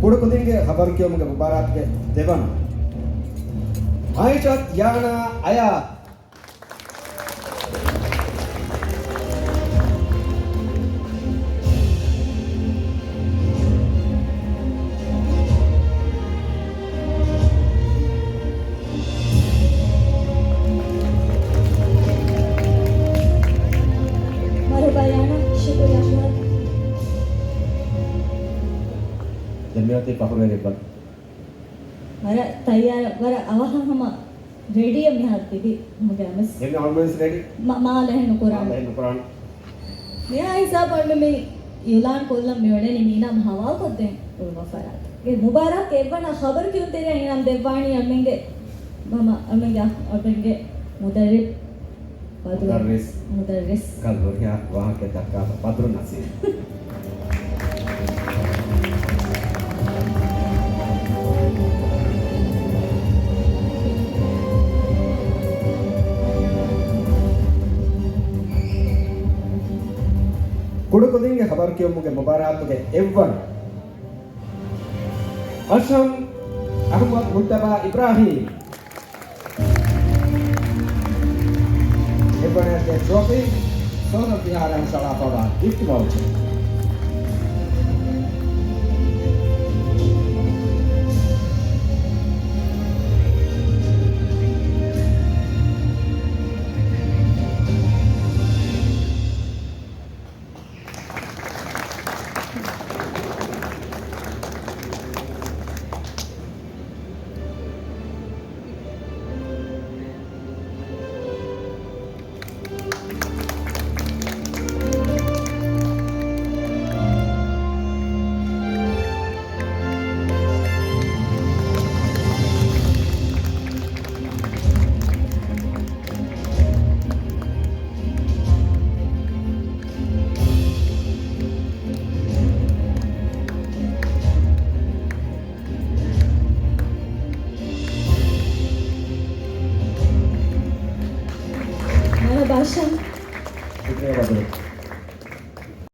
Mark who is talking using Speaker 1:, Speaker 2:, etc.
Speaker 1: कुड़कुदिंगे खबर क्यों मुझे मुबारक के देवन आयशत याना आया जमियाते पहुरे लेकर
Speaker 2: मरा तैयार मरा आवाह हम रेडी है मैं हाथ भी मुझे मस
Speaker 1: ये ऑलमोस्ट रेडी
Speaker 2: माल है नुकुरान मैं ऐसा पर में युलान कोलम में वड़े नहीं ना हवा को दे और वफारात ये मुबारक के बना खबर क्यों तेरे इनाम देवानी अमेंगे मामा अमेंगे अमेंगे मुदर्रिस मुदर्रिस
Speaker 1: कल हो गया वहाँ के तक का पात्र नसीब कुड़कुदिंगे खबर क्यों मुझे मुबारक के एवन असम अहमद मुल्तबा इब्राहिम एवन के trophy Sonal Bihar Sharafabad gift voucher
Speaker 2: भाषण
Speaker 1: शुक्रिया